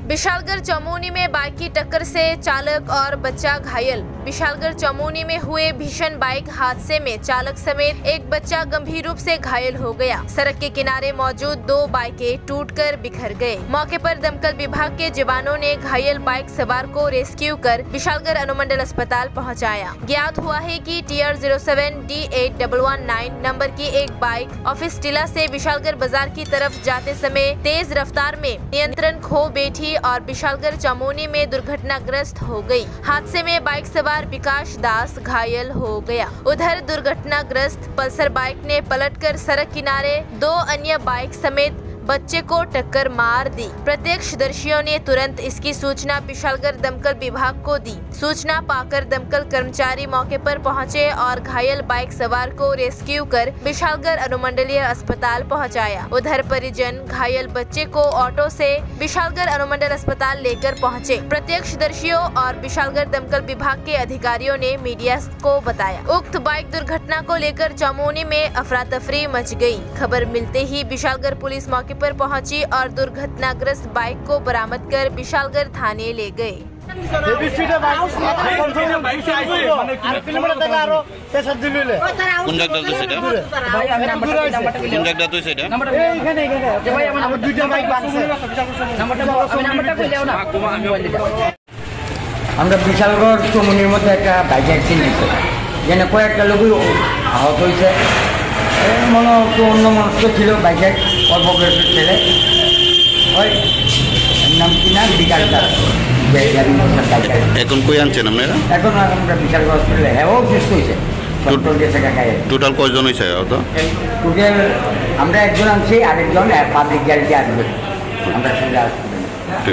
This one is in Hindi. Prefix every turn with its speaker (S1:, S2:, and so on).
S1: विशालगढ़ चमोनी में बाइक की टक्कर से चालक और बच्चा घायल। विशालगढ़ चमोनी में हुए भीषण बाइक हादसे में चालक समेत एक बच्चा गंभीर रूप से घायल हो गया। सड़क के किनारे मौजूद 2 बाइकें टूटकर बिखर गए। मौके पर दमकल विभाग के जवानों ने घायल बाइक सवार को रेस्क्यू कर विशालगढ़ अनुमंडल अस्पताल पहुंचाया। ज्ञात हुआ है कि TR07 D8119 नंबर की एक बाइक ऑफिस टीला से विशालगढ़ बाजार की तरफ जाते समय तेज रफ्तार में नियंत्रण खो बैठी और विशालगढ़ चमोनी में दुर्घटनाग्रस्त हो गई। हादसे में बाइक सवार विकास दास घायल हो गया। उधर दुर्घटनाग्रस्त पल्सर बाइक ने पलटकर सड़क किनारे 2 अन्य बाइक समेत बच्चे को टक्कर मार दी। प्रत्यक्षदर्शियों ने तुरंत इसकी सूचना विशालगढ़ दमकल विभाग को दी। सूचना पाकर दमकल कर्मचारी मौके पर पहुंचे और घायल बाइक सवार को रेस्क्यू कर विशालगढ़ अनुमंडलीय अस्पताल पहुंचाया। उधर परिजन घायल बच्चे को ऑटो से विशालगढ़ अनुमंडल अस्पताल लेकर पहुंचे। प्रत्यक्षदर्शियों और विशालगढ़ दमकल विभाग के अधिकारियों ने मीडिया को बताया। उक्त बाइक दुर्घटना को लेकर चमोनी में अफरा तफरी मच गई। खबर मिलते ही विशालगढ़ पुलिस मौके पर पहुंची और दुर्घटनाग्रस्त बाइक को बरामद कर विशालगढ़ थाने ले गए।
S2: আমরা বিশালগড় চমুনির মধ্যে একটা বাইক অ্যাক্সিডেন্ট হয়েছে, যেন কয়েকটা লোকই আহত হয়েছে। মনে একটু অন্য মানুষ ছিল বাইকের অল্প বয়সের ছেলে, ওই নাম কি না বিকাশ দাস।
S3: এখন কই আনছেন আপনারা?
S2: এখন আমরা বিশালগড় হসপিটালে, হ্যাঁ ও সুস্থ হয়েছে।
S3: টোটাল কয়জন হয়েছে?
S2: টোটাল আমরা একজন আনছি, আরেকজন পাবলিক গ্যারেন্টি আসবে আমরা সঙ্গে আসবে।